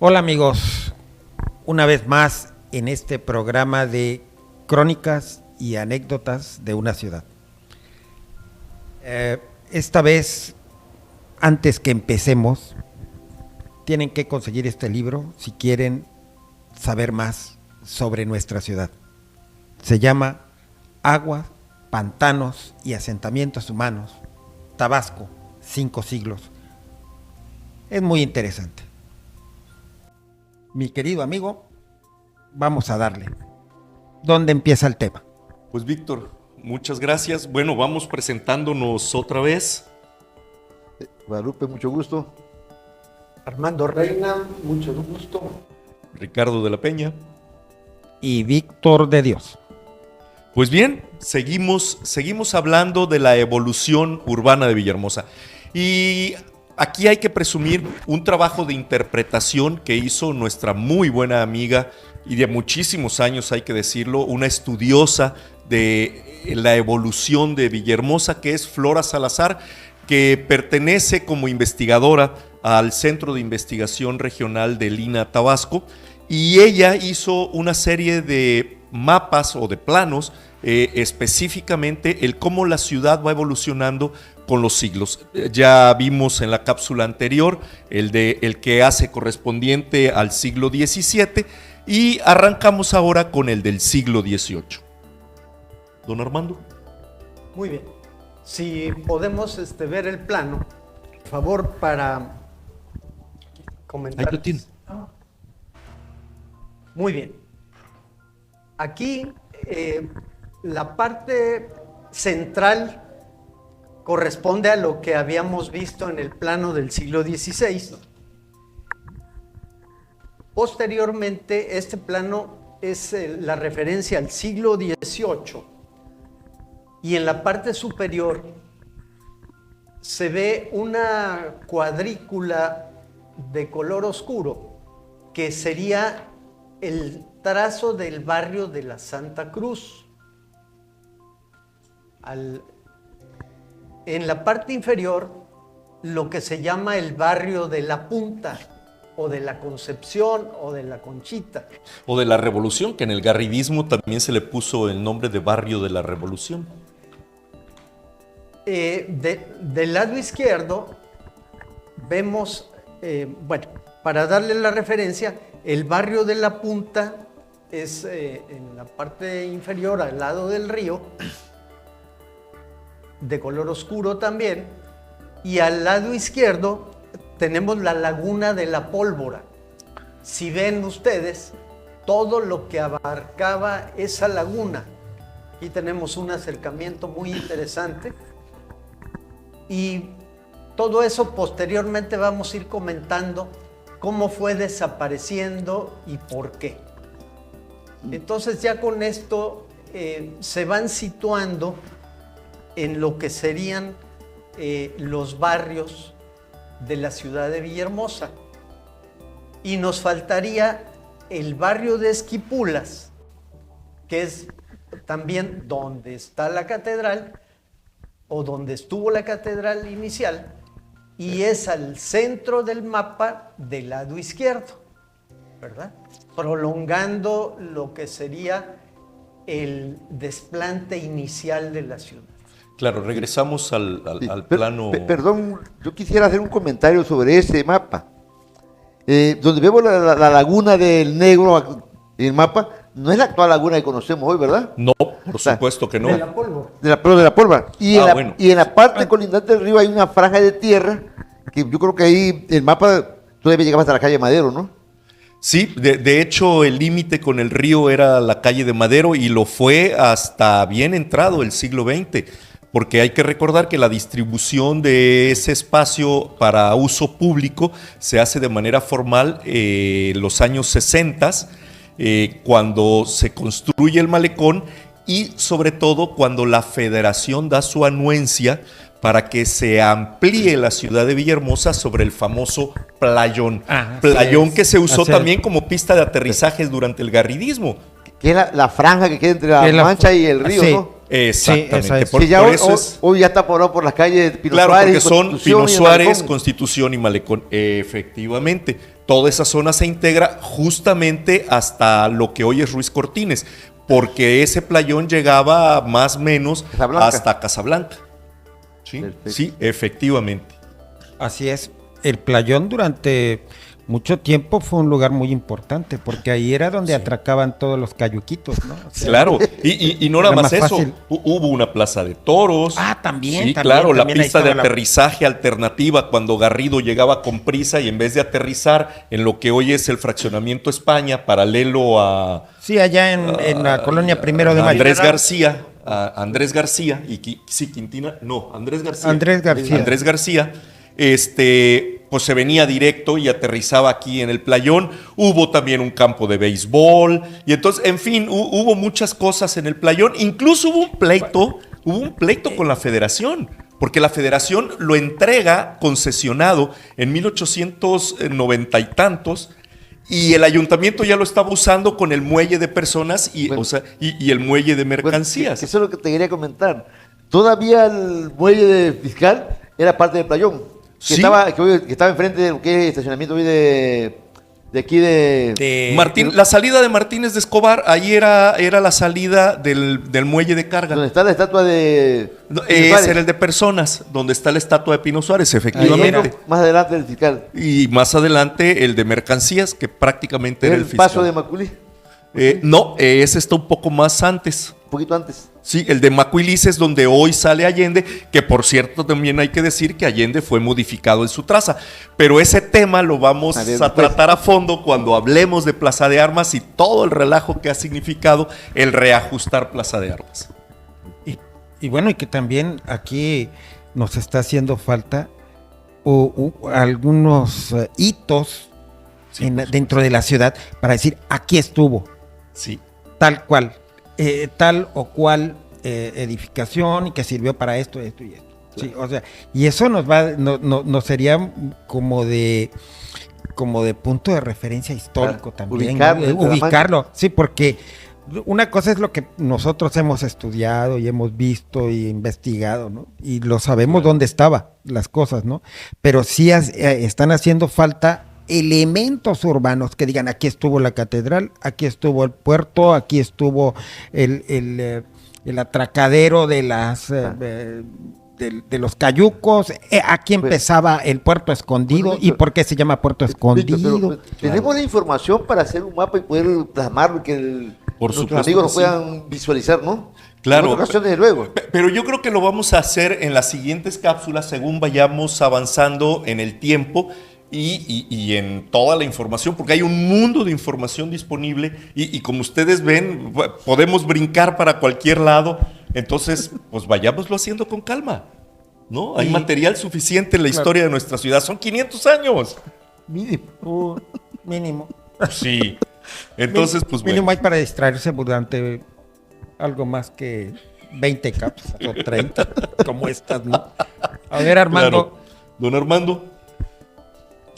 Hola amigos, una vez más en este programa de crónicas y anécdotas de una ciudad. Esta vez, antes que empecemos, tienen que conseguir este libro si quieren saber más sobre nuestra ciudad. Se llama Agua, Pantanos y Asentamientos Humanos, Tabasco, 5 siglos. Es muy interesante. Mi querido amigo, vamos a darle. ¿Dónde empieza el tema? Pues Víctor, muchas gracias. Bueno, vamos presentándonos otra vez. Guadalupe, mucho gusto. Armando Reina, mucho gusto. Ricardo de la Peña. Y Víctor de Dios. Pues bien, seguimos hablando de la evolución urbana de Villahermosa. Y aquí hay que presumir un trabajo de interpretación que hizo nuestra muy buena amiga y de muchísimos años, hay que decirlo, una estudiosa de la evolución de Villahermosa, que es Flora Salazar, que pertenece como investigadora al Centro de Investigación Regional de Lina, Tabasco, y ella hizo una serie de mapas o de planos, específicamente el cómo la ciudad va evolucionando con los siglos. Ya vimos en la cápsula anterior el que hace correspondiente al siglo XVII y arrancamos ahora con el del siglo XVIII. Don Armando. Muy bien. Si podemos ver el plano, por favor, para comentar. Ahí lo tiene. Muy bien. Aquí la parte central corresponde a lo que habíamos visto en el plano del siglo XVI. Posteriormente, este plano es la referencia al siglo XVIII y en la parte superior se ve una cuadrícula de color oscuro que sería el trazo del barrio de la Santa Cruz. En la parte inferior, lo que se llama el barrio de la Punta, o de la Concepción, o de la Conchita. O de la Revolución, que en el garridismo también se le puso el nombre de barrio de la Revolución. Del lado izquierdo, vemos, para darle la referencia, el barrio de la Punta es en la parte inferior, al lado del río, de color oscuro también, y al lado izquierdo tenemos la laguna de la Pólvora. Si ven ustedes todo lo que abarcaba esa laguna, aquí tenemos un acercamiento muy interesante, y todo eso posteriormente vamos a ir comentando cómo fue desapareciendo y por qué. Entonces ya con esto se van situando en lo que serían los barrios de la ciudad de Villahermosa. Y nos faltaría el barrio de Esquipulas, que es también donde está la catedral, o donde estuvo la catedral inicial, y es al centro del mapa del lado izquierdo, ¿verdad? Prolongando lo que sería el desplante inicial de la ciudad. Claro, regresamos al plano... Perdón, yo quisiera hacer un comentario sobre ese mapa. Donde vemos la laguna del Negro en el mapa, no es la actual laguna que conocemos hoy, ¿verdad? No, por supuesto que no. De la Pólvora. De la Pólvora. Y en la parte colindante del río hay una franja de tierra, que yo creo que ahí el mapa todavía llegaba hasta la calle Madero, ¿no? Sí, de hecho el límite con el río era la calle de Madero y lo fue hasta bien entrado el siglo XX, porque hay que recordar que la distribución de ese espacio para uso público se hace de manera formal en los años 60, cuando se construye el malecón y sobre todo cuando la Federación da su anuencia para que se amplíe la ciudad de Villahermosa sobre el famoso playón. Playón que se usó también como pista de aterrizajes durante el garridismo. Que es la franja que queda entre la Mancha y el río, sí, ¿no? Exactamente. Sí, por eso hoy ya está poblado por las calles de Pino claro, Suárez, porque son Pino y Suárez, Malecón. Constitución y Malecón. Efectivamente. toda esa zona se integra justamente hasta lo que hoy es Ruiz Cortines, porque ese playón llegaba más o menos Casablanca. hasta Casablanca. ¿Sí? Perfecto. Sí, efectivamente. Así es. El playón durante mucho tiempo fue un lugar muy importante, porque ahí era donde atracaban todos los cayuquitos, ¿no? O sea, Claro, y no nada Era más más eso, fácil. hubo una plaza de toros. Ah, también, Sí, también, claro, también la ahí pista de estaba la- aterrizaje alternativa cuando Garrido llegaba con prisa y en vez de aterrizar en lo que hoy es el fraccionamiento España, paralelo a Sí, allá en la colonia Primero de a Mayo. Andrés García, y sí, Quintina, no, Andrés García. Andrés García. Andrés García, pues se venía directo y aterrizaba aquí en el playón. Hubo también un campo de béisbol, y entonces, en fin, hubo muchas cosas en el playón. Incluso hubo un pleito con la federación, porque la federación lo entrega concesionado en 1890 y tantos. Y el ayuntamiento ya lo estaba usando con el muelle de personas y, Bueno. y el muelle de Bueno, mercancías. eso es lo que te quería comentar. Todavía el muelle de fiscal era parte del playón. Que, Sí. que estaba enfrente de lo que es estacionamiento hoy de aquí de... La salida de Martínez de Escobar, ahí era la salida del muelle de donde carga. está la estatua de... No, Pino ese Suárez. era el de personas, donde está la estatua de Pino Suárez, Y efectivamente. bueno, más adelante del fiscal. Y más adelante el de mercancías, que prácticamente era El el fiscal. paso de Maculí, No, ese está un poco más antes. un poquito antes. Sí, el de Macuilis es donde hoy sale Allende, que por cierto también hay que decir que Allende fue modificado en su traza. Pero ese tema lo vamos A ver, a pues. tratar a fondo cuando hablemos de Plaza de Armas y todo el relajo que ha significado el reajustar Plaza de Armas. Y bueno, y que también aquí nos está haciendo falta algunos hitos Sí, dentro de la ciudad para decir, aquí estuvo, Sí. tal cual, tal o cual edificación y que sirvió para esto, esto y esto. Sí, o sea, y eso nos sería como de punto de referencia histórico Claro, también, ubicarlo, ¿no? entre la Ubicarlo, sí, porque una cosa es lo que nosotros hemos estudiado y hemos visto y investigado, ¿no? Y lo sabemos dónde estaban las cosas, ¿no? Pero sí están haciendo falta elementos urbanos que digan, aquí estuvo la catedral, aquí estuvo el puerto, aquí estuvo el atracadero de las de los cayucos, aquí empezaba el puerto escondido. Bueno, ¿Y Víctor, por qué se llama puerto Víctor, escondido? pero, tenemos la información para hacer un mapa y poder plasmarlo y que Por nuestros supuesto amigos que lo sí. puedan visualizar, ¿no? Claro. En otra ocasión, desde luego. Pero yo creo que lo vamos a hacer en las siguientes cápsulas según vayamos avanzando en el tiempo y en toda la información, porque hay un mundo de información disponible y como ustedes ven, podemos brincar para cualquier lado. Entonces, pues vayámoslo haciendo con calma, ¿no? Hay material suficiente en la historia de nuestra ciudad. Son 500 años. Mínimo. Sí. Entonces, pues Mínimo bueno. hay para distraerse durante algo más que 20 cápsulas o 30, como estas, ¿no? A ver, Armando. Claro. Don Armando,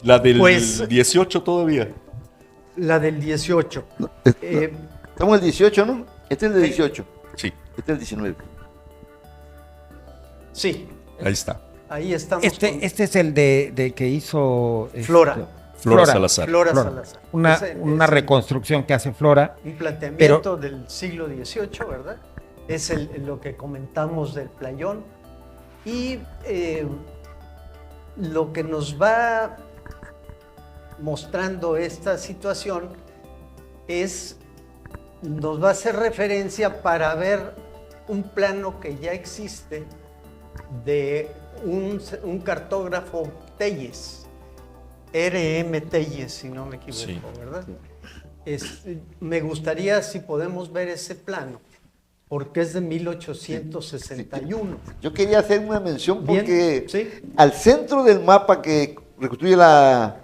la del Pues- 18 todavía. La del 18. Estamos en el 18, ¿no? Este es el de 18. Sí, Este es el 19. Sí, ahí está. ahí estamos. con Este es el de que hizo Flora. Flora Salazar. Flora Flora. Salazar. Una Es reconstrucción que hace Flora. un planteamiento del siglo XVIII, ¿verdad? Es lo que comentamos del playón. Y lo que nos va mostrando esta situación nos va a hacer referencia para ver un plano que ya existe de un cartógrafo Telles, R.M. Telles, si no me equivoco, Sí. ¿verdad? Me gustaría si podemos ver ese plano, porque es de 1861. Yo quería hacer una mención Bien, porque sí. al centro del mapa que reconstruye la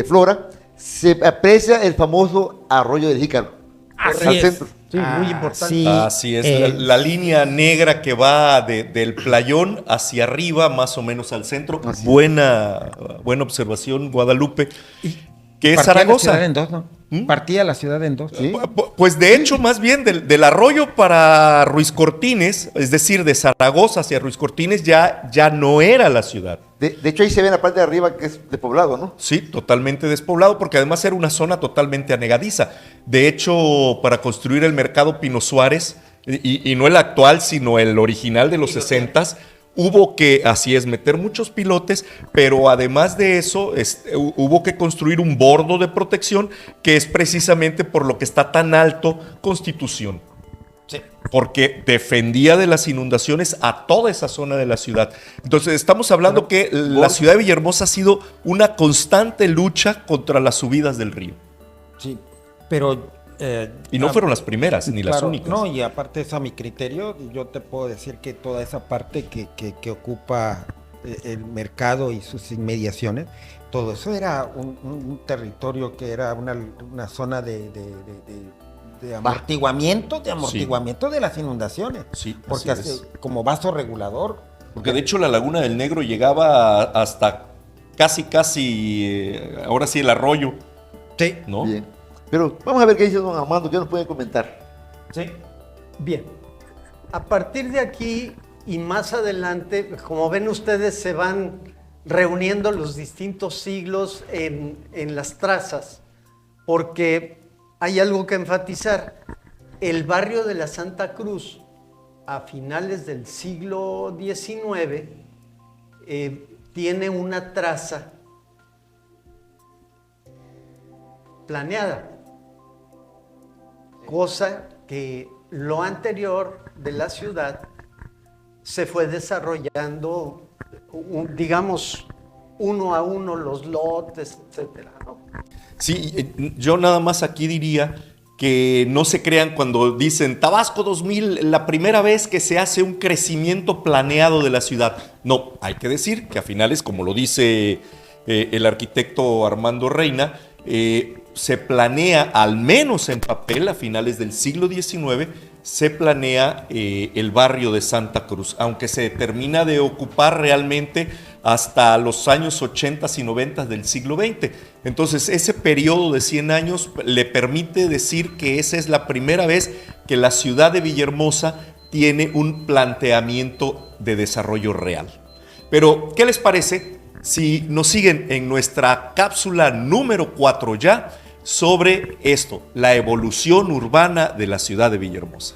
Flora se aprecia el famoso arroyo del Jícaro. Así al es. centro. Sí, muy importante. Sí, Así es, la línea negra que va del playón hacia arriba, más o menos al centro. Así es. Buena observación, Guadalupe. Que es partía la Zaragoza. ciudad en dos, ¿no? ¿Mm? Partía la ciudad en dos. Sí. Pues de hecho, más bien del arroyo para Ruiz Cortines, es decir, de Zaragoza hacia Ruiz Cortines, ya no era la ciudad. De hecho, ahí se ve en la parte de arriba que es despoblado, ¿no? Sí, totalmente despoblado, porque además era una zona totalmente anegadiza. De hecho, para construir el mercado Pino Suárez, y no el actual, sino el original de los 60s, hubo que, así es, meter muchos pilotes, pero además de eso, hubo que construir un bordo de protección, que es precisamente por lo que está tan alto Constitución. Porque defendía de las inundaciones a toda esa zona de la ciudad. Entonces estamos hablando que la ciudad de Villahermosa ha sido una constante lucha contra las subidas del río. Sí, pero... y no fueron las primeras ni las únicas. No, y aparte eso a mi criterio, yo te puedo decir que toda esa parte que ocupa el mercado y sus inmediaciones, todo eso era un territorio que era una zona de amortiguamiento de las inundaciones. Sí, porque así es. como vaso regulador. Porque de hecho la Laguna del Negro llegaba hasta casi, ahora sí el arroyo. Sí. ¿No? Bien. Pero vamos a ver qué dice don Armando, qué nos puede comentar. Sí. Bien, a partir de aquí y más adelante, como ven ustedes, se van reuniendo los distintos siglos en las trazas, porque hay algo que enfatizar. El barrio de la Santa Cruz, a finales del siglo XIX, tiene una traza planeada, cosa que lo anterior de la ciudad se fue desarrollando, digamos, uno a uno los lotes, etcétera, ¿no? Sí, yo nada más aquí diría que no se crean cuando dicen Tabasco 2000, la primera vez que se hace un crecimiento planeado de la ciudad. No, hay que decir que a finales, como lo dice el arquitecto Armando Reina, se planea, al menos en papel, a finales del siglo XIX, se planea el barrio de Santa Cruz, aunque se termina de ocupar realmente hasta los años 80 y 90 del siglo XX. Entonces, ese periodo de 100 años le permite decir que esa es la primera vez que la ciudad de Villahermosa tiene un planteamiento de desarrollo real. Pero, ¿qué les parece si nos siguen en nuestra cápsula número 4 ya sobre esto, la evolución urbana de la ciudad de Villahermosa?